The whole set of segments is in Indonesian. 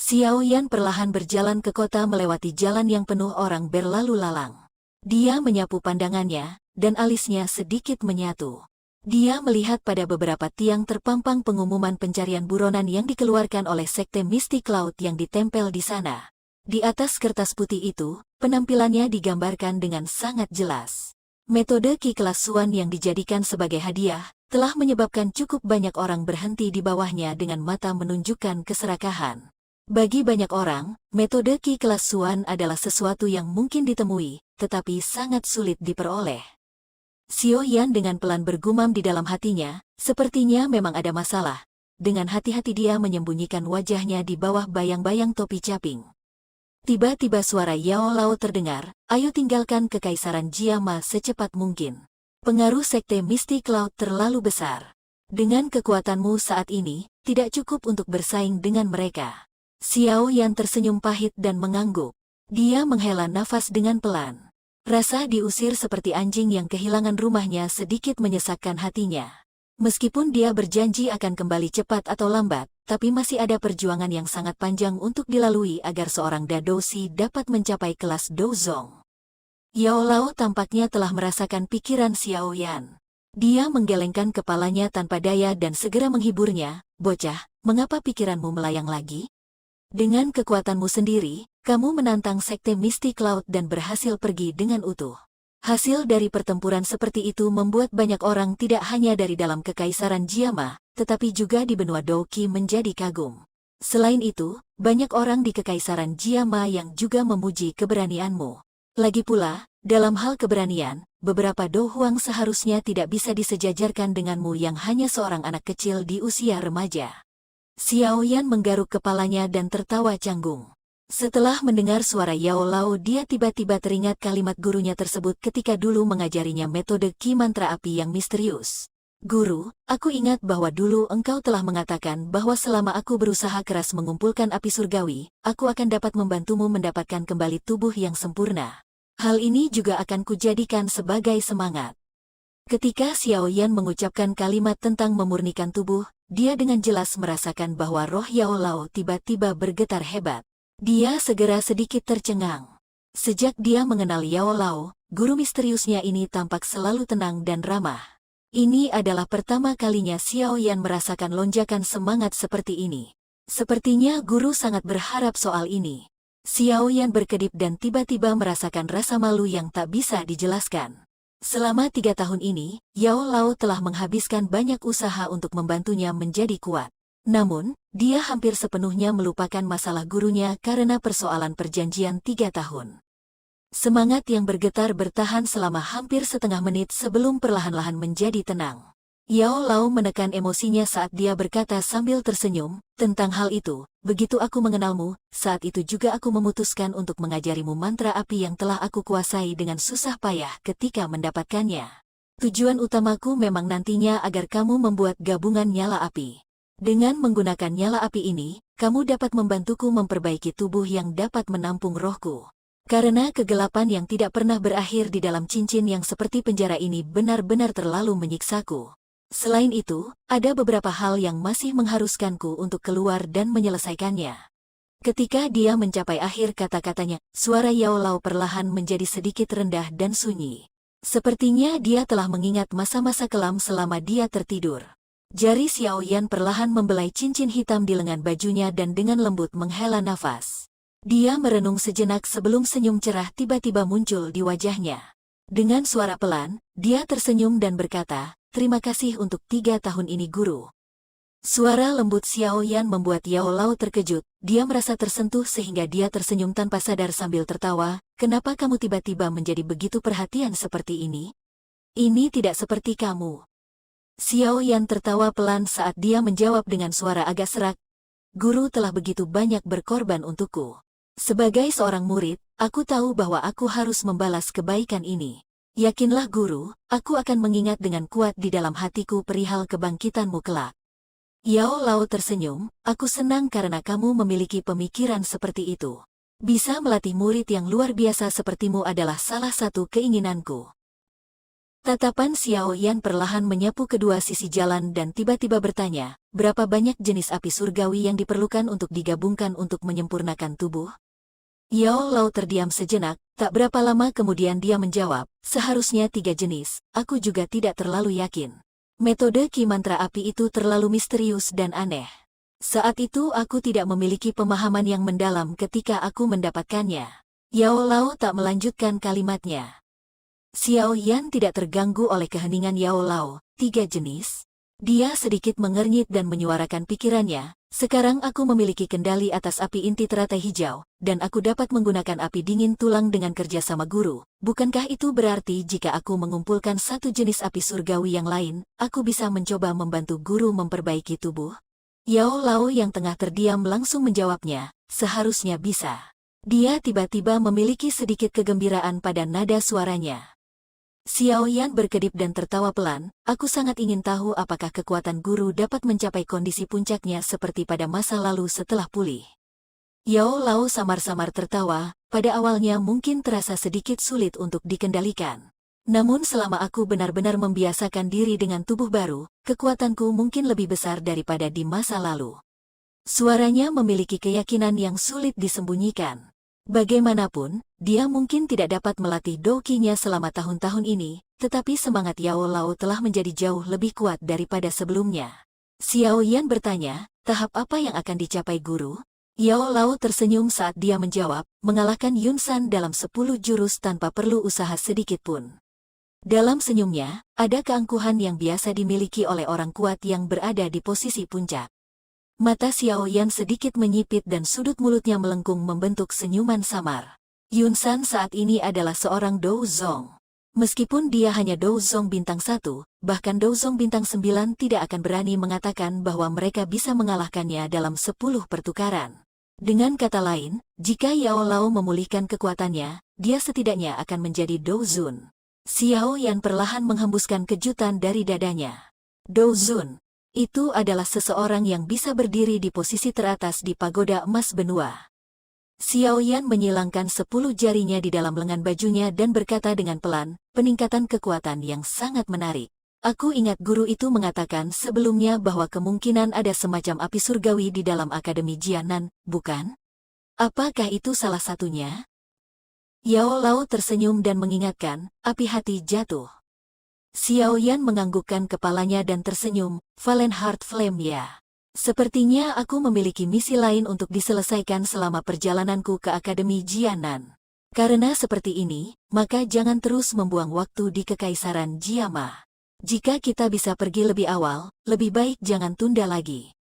Xiao Yan perlahan berjalan ke kota melewati jalan yang penuh orang berlalu lalang. Dia menyapu pandangannya, dan alisnya sedikit menyatu. Dia melihat pada beberapa tiang terpampang pengumuman pencarian buronan yang dikeluarkan oleh Sekte Mystic Cloud yang ditempel di sana. Di atas kertas putih itu, penampilannya digambarkan dengan sangat jelas. Metode Ki kelas Suan yang dijadikan sebagai hadiah, telah menyebabkan cukup banyak orang berhenti di bawahnya dengan mata menunjukkan keserakahan. Bagi banyak orang, metode Ki kelas Suan adalah sesuatu yang mungkin ditemui, tetapi sangat sulit diperoleh. Xiao Yan dengan pelan bergumam di dalam hatinya, sepertinya memang ada masalah. Dengan hati-hati dia menyembunyikan wajahnya di bawah bayang-bayang topi caping. Tiba-tiba suara Yao Lao terdengar, ayo tinggalkan kekaisaran Jiama secepat mungkin. Pengaruh Sekte Mystic Cloud terlalu besar. Dengan kekuatanmu saat ini, tidak cukup untuk bersaing dengan mereka. Xiao Yan tersenyum pahit dan mengangguk. Dia menghela nafas dengan pelan. Rasa diusir seperti anjing yang kehilangan rumahnya sedikit menyesakkan hatinya. Meskipun dia berjanji akan kembali cepat atau lambat, tapi masih ada perjuangan yang sangat panjang untuk dilalui agar seorang Dadoshi dapat mencapai kelas Dozong. Yao Lao tampaknya telah merasakan pikiran Xiao Yan. Dia menggelengkan kepalanya tanpa daya dan segera menghiburnya, "Bocah, mengapa pikiranmu melayang lagi? Dengan kekuatanmu sendiri, kamu menantang Sekte Mystic Cloud dan berhasil pergi dengan utuh. Hasil dari pertempuran seperti itu membuat banyak orang tidak hanya dari dalam kekaisaran Jiama, tetapi juga di benua Douqi menjadi kagum. Selain itu, banyak orang di kekaisaran Jiama yang juga memuji keberanianmu. Lagi pula, dalam hal keberanian, beberapa Do Huang seharusnya tidak bisa disejajarkan denganmu yang hanya seorang anak kecil di usia remaja." Xiao Yan menggaruk kepalanya dan tertawa canggung. Setelah mendengar suara Yao Lao, dia tiba-tiba teringat kalimat gurunya tersebut ketika dulu mengajarinya metode Ki mantra api yang misterius. "Guru, aku ingat bahwa dulu engkau telah mengatakan bahwa selama aku berusaha keras mengumpulkan api surgawi, aku akan dapat membantumu mendapatkan kembali tubuh yang sempurna. Hal ini juga akan kujadikan sebagai semangat." Ketika Xiao Yan mengucapkan kalimat tentang memurnikan tubuh, dia dengan jelas merasakan bahwa roh Yao Lao tiba-tiba bergetar hebat. Dia segera sedikit tercengang. Sejak dia mengenal Yao Lao, guru misteriusnya ini tampak selalu tenang dan ramah. Ini adalah pertama kalinya Xiao Yan merasakan lonjakan semangat seperti ini. Sepertinya guru sangat berharap soal ini. Xiao Yan berkedip dan tiba-tiba merasakan rasa malu yang tak bisa dijelaskan. Selama 3 tahun ini, Yao Lao telah menghabiskan banyak usaha untuk membantunya menjadi kuat. Namun, dia hampir sepenuhnya melupakan masalah gurunya karena persoalan perjanjian 3 tahun. Semangat yang bergetar bertahan selama hampir setengah menit sebelum perlahan-lahan menjadi tenang. Yao Lao menekan emosinya saat dia berkata sambil tersenyum, "Tentang hal itu, begitu aku mengenalmu, saat itu juga aku memutuskan untuk mengajarimu mantra api yang telah aku kuasai dengan susah payah ketika mendapatkannya. Tujuan utamaku memang nantinya agar kamu membuat gabungan nyala api. Dengan menggunakan nyala api ini, kamu dapat membantuku memperbaiki tubuh yang dapat menampung rohku. Karena kegelapan yang tidak pernah berakhir di dalam cincin yang seperti penjara ini benar-benar terlalu menyiksaku. Selain itu, ada beberapa hal yang masih mengharuskanku untuk keluar dan menyelesaikannya." Ketika dia mencapai akhir kata-katanya, suara Yao Lao perlahan menjadi sedikit rendah dan sunyi. Sepertinya dia telah mengingat masa-masa kelam selama dia tertidur. Jari Xiao Yan perlahan membelai cincin hitam di lengan bajunya dan dengan lembut menghela nafas. Dia merenung sejenak sebelum senyum cerah tiba-tiba muncul di wajahnya. Dengan suara pelan, dia tersenyum dan berkata, "Terima kasih untuk 3 tahun ini guru." Suara lembut Xiao Yan membuat Yao Lao terkejut. Dia merasa tersentuh sehingga dia tersenyum tanpa sadar sambil tertawa. "Kenapa kamu tiba-tiba menjadi begitu perhatian seperti ini? Ini tidak seperti kamu." Xiao Yan tertawa pelan saat dia menjawab dengan suara agak serak, "Guru telah begitu banyak berkorban untukku. Sebagai seorang murid, aku tahu bahwa aku harus membalas kebaikan ini. Yakinlah guru, aku akan mengingat dengan kuat di dalam hatiku perihal kebangkitanmu kelak." Yao Lao tersenyum, "Aku senang karena kamu memiliki pemikiran seperti itu. Bisa melatih murid yang luar biasa sepertimu adalah salah satu keinginanku." Tatapan Xiao Yan perlahan menyapu kedua sisi jalan dan tiba-tiba bertanya, berapa banyak jenis api surgawi yang diperlukan untuk digabungkan untuk menyempurnakan tubuh? Yao Lao terdiam sejenak, tak berapa lama kemudian dia menjawab, seharusnya 3 jenis, aku juga tidak terlalu yakin. Metode Ki Mantra Api itu terlalu misterius dan aneh. Saat itu aku tidak memiliki pemahaman yang mendalam ketika aku mendapatkannya. Yao Lao tak melanjutkan kalimatnya. Xiao Yan tidak terganggu oleh keheningan Yao Lao, 3 jenis. Dia sedikit mengernyit dan menyuarakan pikirannya, sekarang aku memiliki kendali atas api inti teratai hijau, dan aku dapat menggunakan api dingin tulang dengan kerjasama guru. Bukankah itu berarti jika aku mengumpulkan 1 jenis api surgawi yang lain, aku bisa mencoba membantu guru memperbaiki tubuh? Yao Lao yang tengah terdiam langsung menjawabnya, seharusnya bisa. Dia tiba-tiba memiliki sedikit kegembiraan pada nada suaranya. Xiao Yan berkedip dan tertawa pelan, aku sangat ingin tahu apakah kekuatan guru dapat mencapai kondisi puncaknya seperti pada masa lalu setelah pulih. Yao Lao samar-samar tertawa, pada awalnya mungkin terasa sedikit sulit untuk dikendalikan. Namun selama aku benar-benar membiasakan diri dengan tubuh baru, kekuatanku mungkin lebih besar daripada di masa lalu. Suaranya memiliki keyakinan yang sulit disembunyikan. Bagaimanapun, dia mungkin tidak dapat melatih dokinya selama tahun-tahun ini, tetapi semangat Yao Lao telah menjadi jauh lebih kuat daripada sebelumnya. Xiao Yan bertanya, tahap apa yang akan dicapai guru? Yao Lao tersenyum saat dia menjawab, mengalahkan Yun San dalam 10 jurus tanpa perlu usaha sedikit pun. Dalam senyumnya, ada keangkuhan yang biasa dimiliki oleh orang kuat yang berada di posisi puncak. Mata Xiao Yan sedikit menyipit dan sudut mulutnya melengkung membentuk senyuman samar. Yun San saat ini adalah seorang Dou Zong. Meskipun dia hanya Dou Zong bintang 1, bahkan Dou Zong bintang 9 tidak akan berani mengatakan bahwa mereka bisa mengalahkannya dalam 10 pertukaran. Dengan kata lain, jika Yao Lao memulihkan kekuatannya, dia setidaknya akan menjadi Dou Zun. Xiao Yan perlahan menghembuskan kejutan dari dadanya. Dou Zun. Itu adalah seseorang yang bisa berdiri di posisi teratas di pagoda emas benua. Xiao Yan menyilangkan 10 jarinya di dalam lengan bajunya dan berkata dengan pelan, peningkatan kekuatan yang sangat menarik. Aku ingat guru itu mengatakan sebelumnya bahwa kemungkinan ada semacam api surgawi di dalam Akademi Jianan, bukan? Apakah itu salah satunya? Yao Lao tersenyum dan mengingatkan, api hati jatuh. Xiao Yan menganggukkan kepalanya dan tersenyum, Valen Heart Flame ya. Sepertinya aku memiliki misi lain untuk diselesaikan selama perjalananku ke Akademi Jianan. Karena seperti ini, maka jangan terus membuang waktu di Kekaisaran Jiama. Jika kita bisa pergi lebih awal, lebih baik jangan tunda lagi.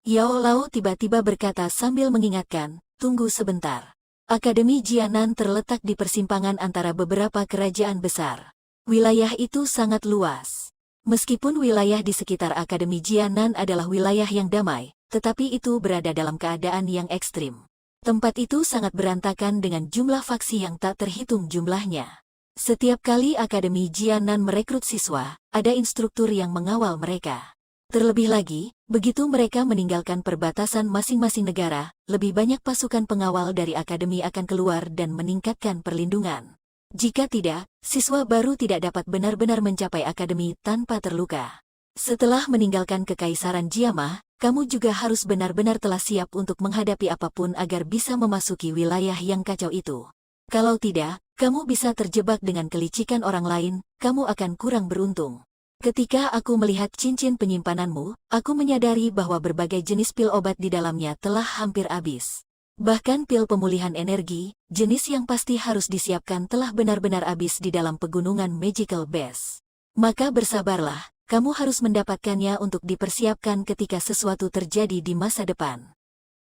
Yao Lao tiba-tiba berkata sambil mengingatkan, tunggu sebentar. Akademi Jianan terletak di persimpangan antara beberapa kerajaan besar. Wilayah itu sangat luas. Meskipun wilayah di sekitar Akademi Jianan adalah wilayah yang damai, tetapi itu berada dalam keadaan yang ekstrim. Tempat itu sangat berantakan dengan jumlah faksi yang tak terhitung jumlahnya. Setiap kali Akademi Jianan merekrut siswa, ada instruktur yang mengawal mereka. Terlebih lagi, begitu mereka meninggalkan perbatasan masing-masing negara, lebih banyak pasukan pengawal dari Akademi akan keluar dan meningkatkan perlindungan. Jika tidak, siswa baru tidak dapat benar-benar mencapai akademi tanpa terluka. Setelah meninggalkan Kekaisaran Jiama, kamu juga harus benar-benar telah siap untuk menghadapi apapun agar bisa memasuki wilayah yang kacau itu. Kalau tidak, kamu bisa terjebak dengan kelicikan orang lain, kamu akan kurang beruntung. Ketika aku melihat cincin penyimpananmu, aku menyadari bahwa berbagai jenis pil obat di dalamnya telah hampir habis. Bahkan pil pemulihan energi, jenis yang pasti harus disiapkan telah benar-benar habis di dalam pegunungan Magical Base. Maka bersabarlah, kamu harus mendapatkannya untuk dipersiapkan ketika sesuatu terjadi di masa depan.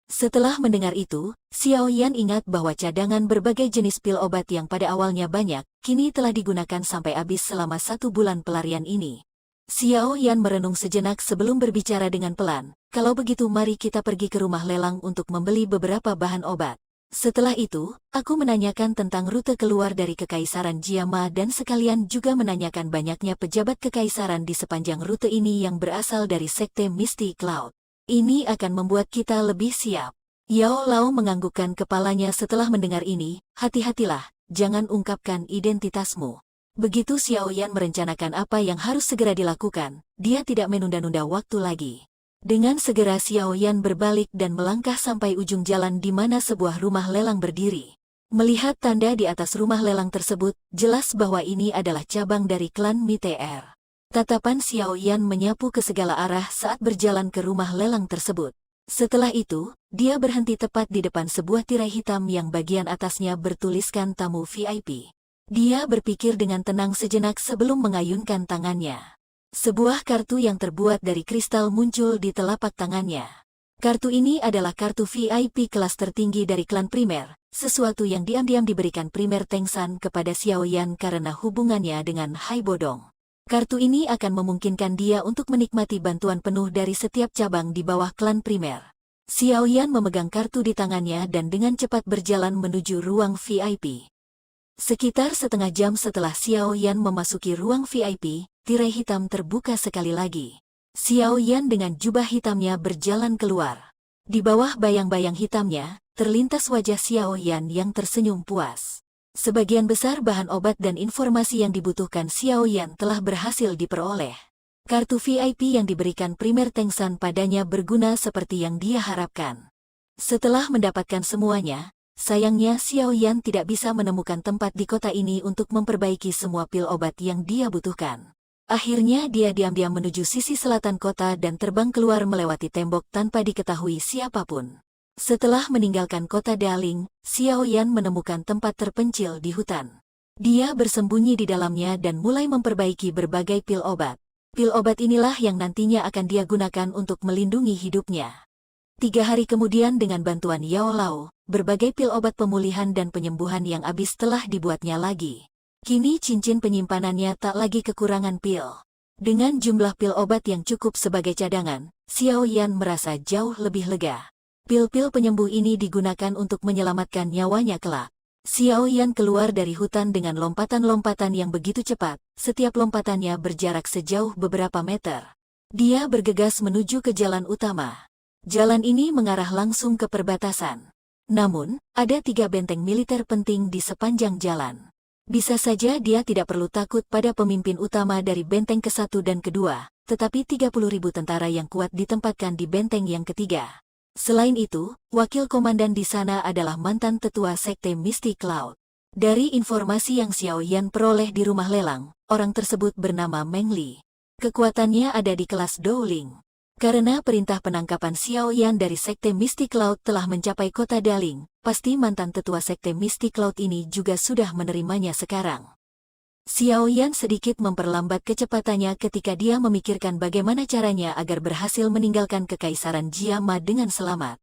Setelah mendengar itu, Xiao Yan ingat bahwa cadangan berbagai jenis pil obat yang pada awalnya banyak, kini telah digunakan sampai habis selama 1 bulan pelarian ini. Xiao Yan merenung sejenak sebelum berbicara dengan pelan. Kalau begitu mari kita pergi ke rumah lelang untuk membeli beberapa bahan obat. Setelah itu, aku menanyakan tentang rute keluar dari Kekaisaran Jiama dan sekalian juga menanyakan banyaknya pejabat kekaisaran di sepanjang rute ini yang berasal dari Sekte Misty Cloud. Ini akan membuat kita lebih siap. Yao Lao menganggukkan kepalanya setelah mendengar ini, hati-hatilah, jangan ungkapkan identitasmu. Begitu Xiao Yan merencanakan apa yang harus segera dilakukan, dia tidak menunda-nunda waktu lagi. Dengan segera Xiao Yan berbalik dan melangkah sampai ujung jalan di mana sebuah rumah lelang berdiri. Melihat tanda di atas rumah lelang tersebut, jelas bahwa ini adalah cabang dari klan Miteer. Tatapan Xiao Yan menyapu ke segala arah saat berjalan ke rumah lelang tersebut. Setelah itu, dia berhenti tepat di depan sebuah tirai hitam yang bagian atasnya bertuliskan tamu VIP. Dia berpikir dengan tenang sejenak sebelum mengayunkan tangannya. Sebuah kartu yang terbuat dari kristal muncul di telapak tangannya. Kartu ini adalah kartu VIP kelas tertinggi dari klan primer, sesuatu yang diam-diam diberikan primer Tengsan kepada Xiao Yan karena hubungannya dengan Hai Bodong. Kartu ini akan memungkinkan dia untuk menikmati bantuan penuh dari setiap cabang di bawah klan primer. Xiao Yan memegang kartu di tangannya dan dengan cepat berjalan menuju ruang VIP. Sekitar setengah jam setelah Xiao Yan memasuki ruang VIP, tirai hitam terbuka sekali lagi. Xiao Yan dengan jubah hitamnya berjalan keluar. Di bawah bayang-bayang hitamnya, terlintas wajah Xiao Yan yang tersenyum puas. Sebagian besar bahan obat dan informasi yang dibutuhkan Xiao Yan telah berhasil diperoleh. Kartu VIP yang diberikan primer Tengsan padanya berguna seperti yang dia harapkan. Setelah mendapatkan semuanya, sayangnya Xiao Yan tidak bisa menemukan tempat di kota ini untuk memperbaiki semua pil obat yang dia butuhkan. Akhirnya dia diam-diam menuju sisi selatan kota dan terbang keluar melewati tembok tanpa diketahui siapapun. Setelah meninggalkan kota Daling, Xiao Yan menemukan tempat terpencil di hutan. Dia bersembunyi di dalamnya dan mulai memperbaiki berbagai pil obat. Pil obat inilah yang nantinya akan dia gunakan untuk melindungi hidupnya. 3 hari kemudian dengan bantuan Yao Lao, berbagai pil obat pemulihan dan penyembuhan yang habis telah dibuatnya lagi. Kini cincin penyimpanannya tak lagi kekurangan pil. Dengan jumlah pil obat yang cukup sebagai cadangan, Xiao Yan merasa jauh lebih lega. Pil-pil penyembuh ini digunakan untuk menyelamatkan nyawanya kelak. Xiao Yan keluar dari hutan dengan lompatan-lompatan yang begitu cepat, setiap lompatannya berjarak sejauh beberapa meter. Dia bergegas menuju ke jalan utama. Jalan ini mengarah langsung ke perbatasan. Namun, ada 3 benteng militer penting di sepanjang jalan. Bisa saja dia tidak perlu takut pada pemimpin utama dari benteng ke-1 dan ke-2, tetapi 30.000 tentara yang kuat ditempatkan di benteng yang ketiga. Selain itu, wakil komandan di sana adalah mantan tetua sekte Mystic Cloud. Dari informasi yang Xiao Yan peroleh di rumah lelang, orang tersebut bernama Meng Li. Kekuatannya ada di kelas Dowling. Karena perintah penangkapan Xiao Yan dari sekte Mystic Cloud telah mencapai kota Daling, pasti mantan tetua sekte Mystic Cloud ini juga sudah menerimanya sekarang. Xiao Yan sedikit memperlambat kecepatannya ketika dia memikirkan bagaimana caranya agar berhasil meninggalkan kekaisaran Jiama dengan selamat.